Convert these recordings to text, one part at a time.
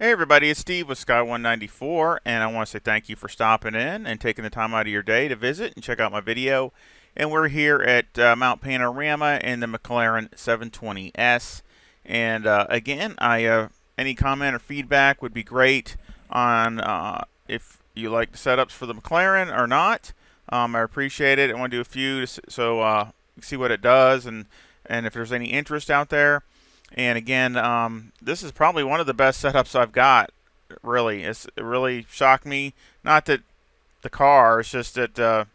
Hey everybody, it's Steve with Sky194, and I want to say thank you for stopping in and taking the time out of your day to visit and check out my video. And we're here at Mount Panorama in the McLaren 720S. And again, any comment or feedback would be great on if you like the setups for the McLaren or not. I appreciate it. I want to do a few so see what it does and if there's any interest out there. And again, this is probably one of the best setups I've got. Really, it really shocked me. Not that the car, it's just that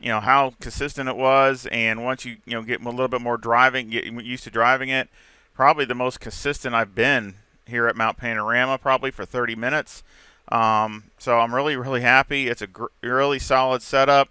how consistent it was. And once you get a little bit more driving, get used to driving it, probably the most consistent I've been here at Mount Panorama, probably for 30 minutes. So I'm really happy. It's a really solid setup,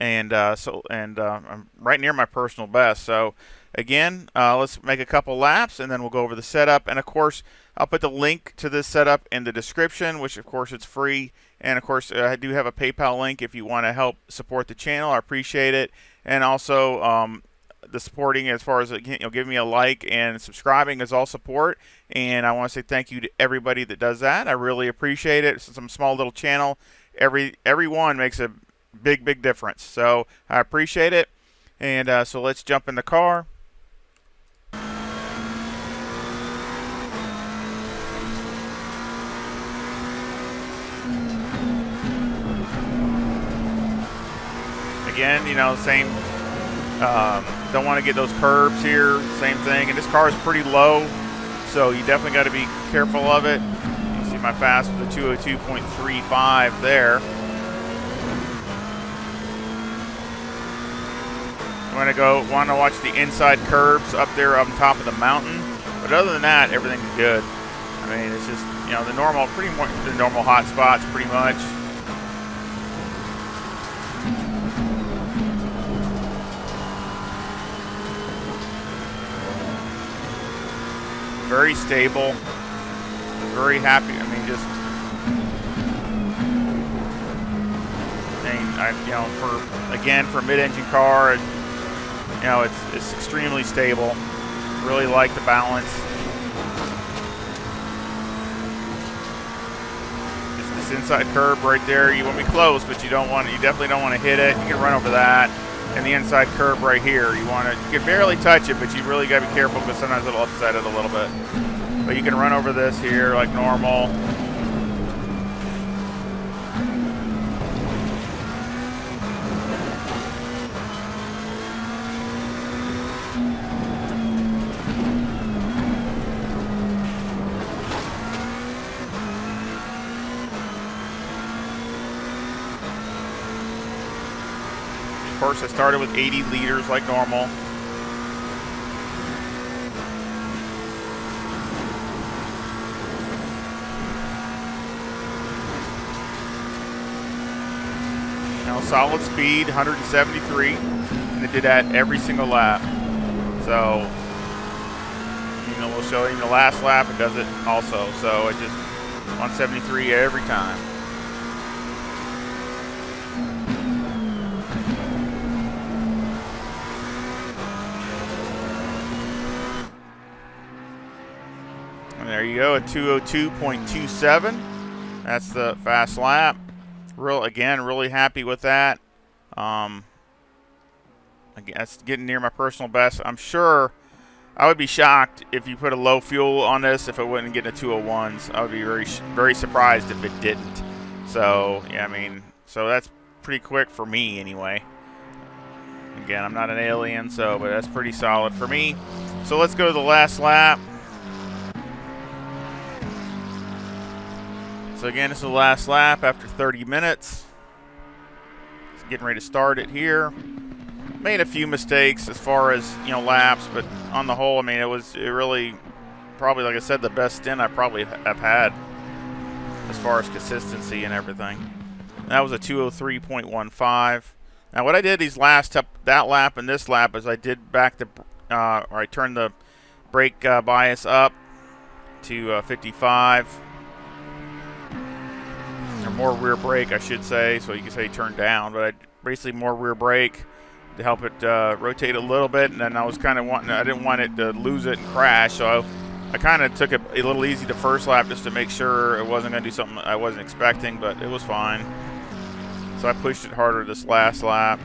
and I'm right near my personal best. So. Again, let's make a couple laps and then we'll go over the setup. And of course, I'll put the link to this setup in the description, which of course it's free. And of course, I do have a PayPal link if you want to help support the channel. I appreciate it. And also, the supporting as far as giving me a like and subscribing is all support. And I want to say thank you to everybody that does that. I really appreciate it. It's some small little channel. Every one makes a big difference. So I appreciate it. And so let's jump in the car. Again, same. Don't want to get those curbs here. Same thing. And this car is pretty low, so you definitely got to be careful of it. You see my fast was a 202.35 there. Want to watch the inside curves up there on top of the mountain. But other than that, everything's good. I mean, it's just the normal hot spots, pretty much. Very stable. Very happy. I mean, for a mid-engine car, it's extremely stable. Really like the balance. This inside curb right there. You want to be close, but you definitely don't want to hit it. You can run over that. And the inside curb right here, you can barely touch it, but you really got to be careful because sometimes it'll upset it a little bit. But you can run over this here like normal. Of course, I started with 80 liters like normal. Solid speed, 173, and it did that every single lap. So, we'll show you the last lap, it does it also. So, it just 173 every time. There you go, a 202.27. That's the fast lap. Really happy with that. Again, it's getting near my personal best. I'm sure I would be shocked if you put a low fuel on this if it wouldn't get into 201s. I would be very surprised if it didn't. So, yeah, so that's pretty quick for me anyway. Again, I'm not an alien, but that's pretty solid for me. So let's go to the last lap. So again, this is the last lap after 30 minutes. Just getting ready to start it here. Made a few mistakes as far as laps, but on the whole, it really probably, like I said, the best stint I probably have had as far as consistency and everything. And that was a 203.15. Now what I did that lap and this lap is I did I turned the brake bias up to 55. Or more rear brake, I should say, so you can say turn down, but basically more rear brake to help it rotate a little bit. And then I was kind of I didn't want it to lose it and crash, so I kind of took it a little easy the first lap just to make sure it wasn't going to do something I wasn't expecting, but it was fine. So I pushed it harder this last lap.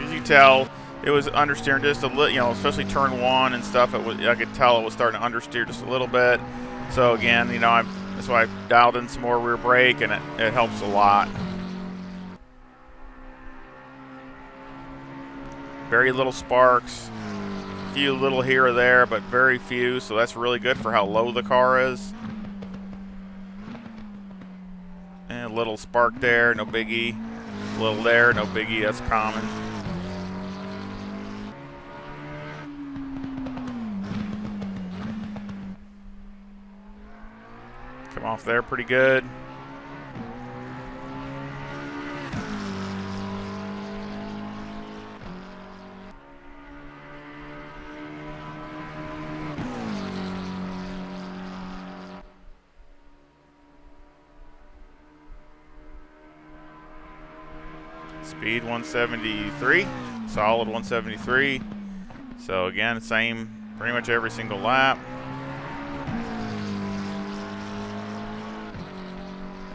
As you tell, it was understeering just a little, you know, especially turn one and stuff. It was, I could tell it was starting to understeer just a little bit. So again, you know, that's why I dialed in some more rear brake, and it helps a lot. Very little sparks, a few little here or there, but very few. So that's really good for how low the car is. And a little spark there, no biggie. A little there, no biggie. That's common. Come off there pretty good. Speed 173, solid 173. So again, same pretty much every single lap.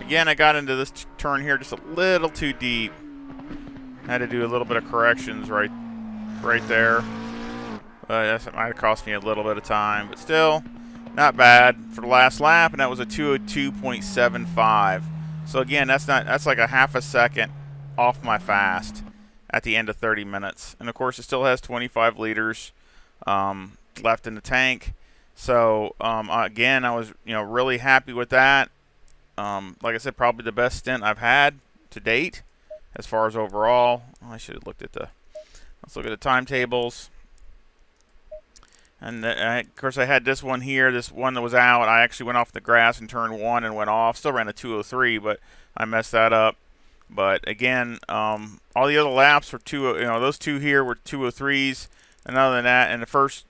Again, I got into this turn here just a little too deep. Had to do a little bit of corrections right there. That might have cost me a little bit of time, but still not bad for the last lap, and that was a 202.75. So again, that's like a half a second off my fast at the end of 30 minutes. And of course, it still has 25 liters left in the tank. So again, I was really happy with that. Like I said, probably the best stint I've had to date as far as overall. Oh, I should have looked at let's look at the timetables. And of course, I had this one here, this one that was out. I actually went off the grass in turn one and went off. Still ran a 203, but I messed that up. But again, all the other laps were those two here were 203s. And other than that, in the first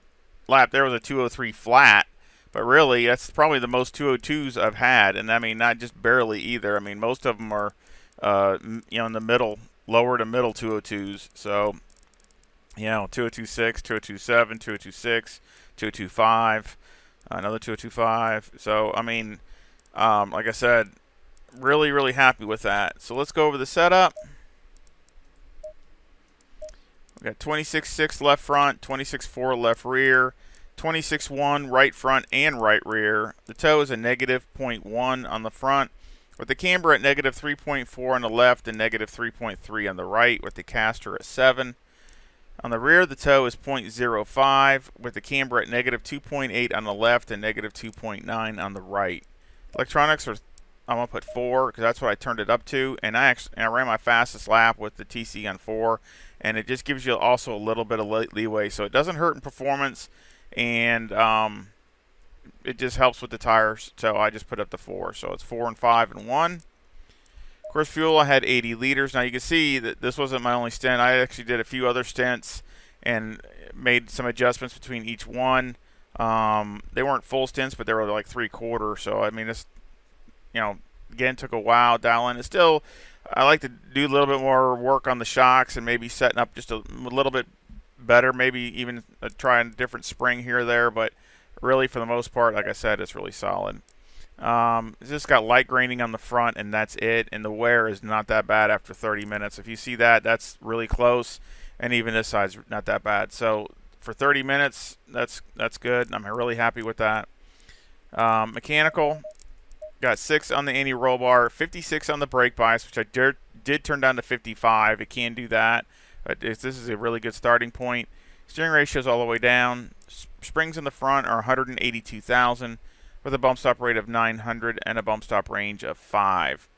lap there was a 203 flat. But really, that's probably the most 202s I've had, and I mean not just barely either. I mean most of them are, in the middle, lower to middle 202s. So, 2026, 2027, 2026, 2025, another 2025. So I mean, like I said, really, really happy with that. So let's go over the setup. We got 26.6 left front, 26.4 left rear, 26.1 right front and right rear. The toe is a negative 0.1 on the front, with the camber at negative 3.4 on the left and negative 3.3 on the right, with the caster at 7. On the rear, the toe is 0.05, with the camber at negative 2.8 on the left and negative 2.9 on the right. Electronics are, I'm going to put 4 because that's what I turned it up to, and I ran my fastest lap with the TC on 4, and it just gives you also a little bit of leeway, so it doesn't hurt in performance, and it just helps with the tires, so I just put up the 4. So it's 4 and 5 and 1. Of course, fuel, I had 80 liters. Now you can see that this wasn't my only stint. I actually did a few other stints and made some adjustments between each one. They weren't full stints, but they were like 3/4. So I mean, it's again took a while dialing. It's still, I like to do a little bit more work on the shocks and maybe setting up just a little bit better, maybe even trying a different spring here or there, but really for the most part, like I said, it's really solid. It's just got light graining on the front, and that's it, and the wear is not that bad after 30 minutes. If you see that, that's really close, and even this side's not that bad. So for 30 minutes, that's good. I'm really happy with that. Mechanical, got 6 on the anti-roll bar, 56 on the brake bias, which I did turn down to 55. It can do that. This is a really good starting point. Steering ratio is all the way down. Springs in the front are 182,000 with a bump stop rate of 900 and a bump stop range of 5.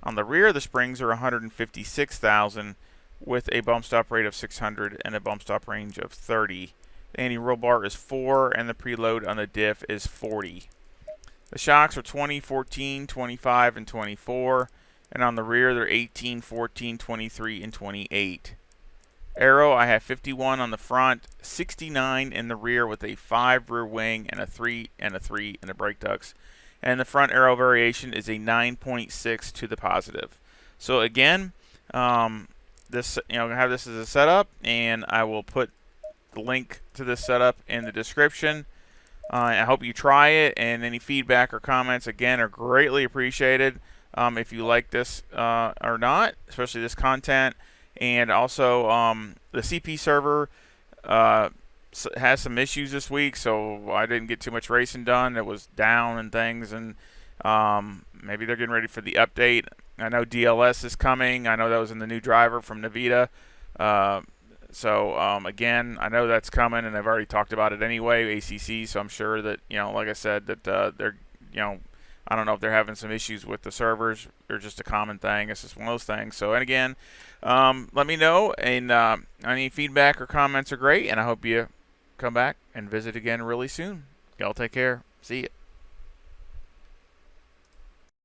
On the rear, the springs are 156,000 with a bump stop rate of 600 and a bump stop range of 30. The anti-roll bar is 4 and the preload on the diff is 40. The shocks are 20, 14, 25, and 24. And on the rear, they're 18, 14, 23, and 28. Aero, I have 51 on the front, 69 in the rear with a 5 rear wing and a 3 and a 3 in the brake ducts. And the front aero variation is a 9.6 to the positive. So again, this I have this as a setup, and I will put the link to this setup in the description. I hope you try it, and any feedback or comments, again, are greatly appreciated. If you like this or not, especially this content. And also, the CP server has some issues this week, so I didn't get too much racing done. It was down and things, and maybe they're getting ready for the update. I know DLS is coming. I know that was in the new driver from Navita. Again, I know that's coming, and I've already talked about it anyway, ACC, so I'm sure that, like I said, that they're, I don't know if they're having some issues with the servers. They're just a common thing. It's just one of those things. So, and again, let me know, and any feedback or comments are great, and I hope you come back and visit again really soon. Y'all take care. See ya.